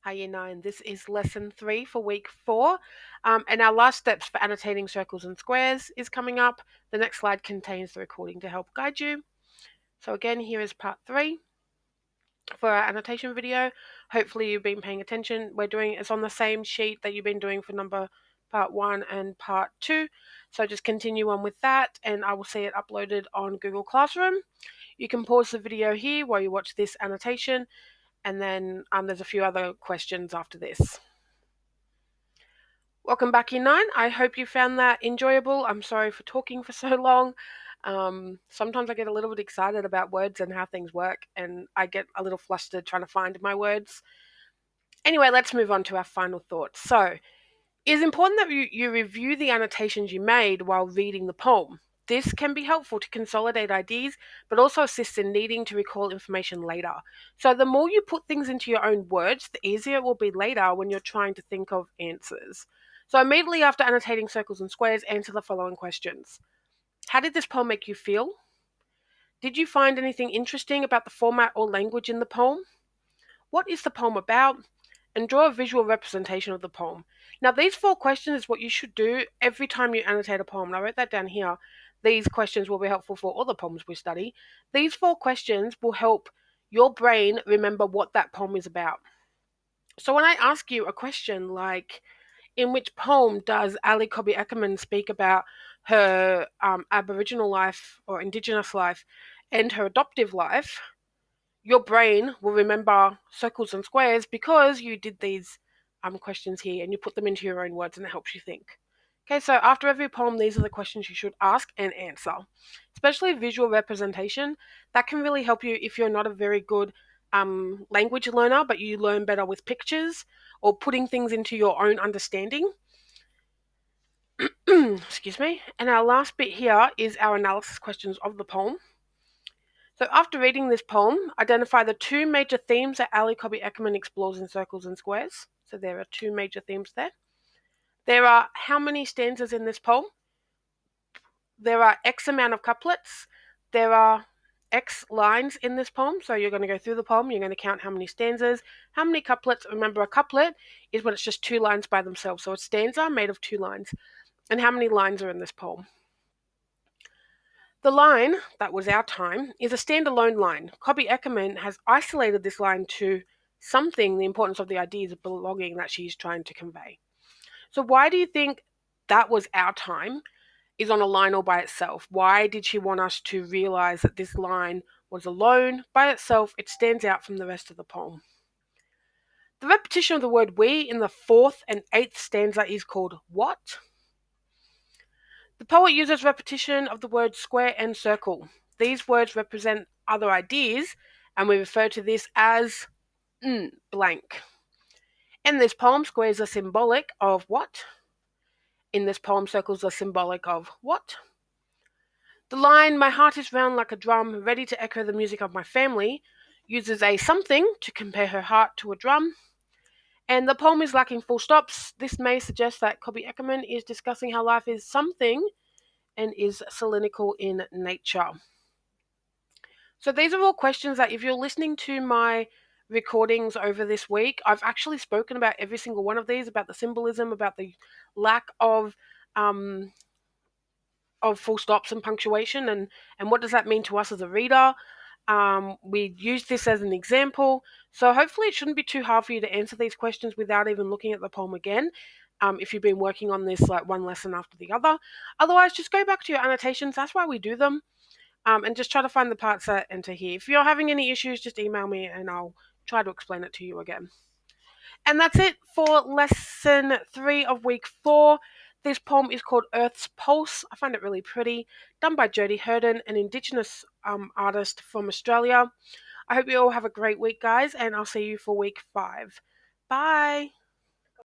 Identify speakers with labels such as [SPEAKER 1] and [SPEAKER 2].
[SPEAKER 1] Hi, Year 9. This is lesson 3 for week 4. And our last steps for annotating circles and squares is coming up. The next slide contains the recording to help guide you. So again, here is part 3 for our annotation video. Hopefully you've been paying attention. We're doing it's on the same sheet that you've been doing for part 1 and part 2. So just continue on with that, and I will see it uploaded on Google Classroom. You can pause the video here while you watch this annotation, and then there's a few other questions after this. Welcome back, Year 9. I hope you found that enjoyable. I'm sorry for talking for so long. Sometimes I get a little bit excited about words and how things work, and I get a little flustered trying to find my words. Anyway, let's move on to our final thoughts. So, it's important that you review the annotations you made while reading the poem. This can be helpful to consolidate ideas, but also assists in needing to recall information later. So the more you put things into your own words, the easier it will be later when you're trying to think of answers. So immediately after annotating circles and squares, answer the following questions. How did this poem make you feel? Did you find anything interesting about the format or language in the poem? What is the poem about? And draw a visual representation of the poem. Now, these 4 questions is what you should do every time you annotate a poem. And I wrote that down here. These questions will be helpful for all the poems we study. These 4 questions will help your brain remember what that poem is about. So when I ask you a question like, in which poem does Ali Cobby Eckermann speak about her Aboriginal life or Indigenous life and her adoptive life, your brain will remember circles and squares because you did these questions here and you put them into your own words, and it helps you think. Okay, so after every poem, these are the questions you should ask and answer. Especially visual representation, that can really help you if you're not a very good language learner, but you learn better with pictures or putting things into your own understanding. Excuse me. And our last bit here is our analysis questions of the poem. So after reading this poem, identify the 2 major themes that Ali Cobby Eckermann explores in Circles and Squares. So there are 2 major themes there. There are how many stanzas in this poem? There are X amount of couplets. There are X lines in this poem. So you're going to go through the poem, you're going to count how many stanzas, how many couplets. Remember, a couplet is when it's just 2 lines by themselves. So a stanza made of 2 lines. And how many lines are in this poem? The line, that was our time, is a standalone line. Cobby Eckermann has isolated this line to something, the importance of the ideas of belonging that she's trying to convey. So why do you think that was our time is on a line all by itself? Why did she want us to realize that this line was alone, by itself? It stands out from the rest of the poem. The repetition of the word we in the 4th and 8th stanza is called what? The poet uses repetition of the words square and circle. These words represent other ideas, and we refer to this as blank. In this poem, squares are symbolic of what? In this poem, circles are symbolic of what? The line, my heart is round like a drum, ready to echo the music of my family, uses a something to compare her heart to a drum. And the poem is lacking full stops. This may suggest that Cobby Eckermann is discussing how life is something and is cylindrical in nature. So these are all questions that if you're listening to my recordings over this week, I've actually spoken about every single one of these, about the symbolism, about the lack of full stops and punctuation, and what does that mean to us as a reader. We use this as an example, so hopefully it shouldn't be too hard for you to answer these questions without even looking at the poem again. If you've been working on this like one lesson after the other. Otherwise, just go back to your annotations. That's why we do them. And just try to find the parts that enter here. If you're having any issues, just email me and I'll try to explain it to you again. And that's it for lesson 3 of week 4. This poem is called Earth's Pulse. I find it really pretty. Done by Jodie Hurden, an Indigenous artist from Australia. I hope you all have a great week, guys, and I'll see you for week 5. Bye.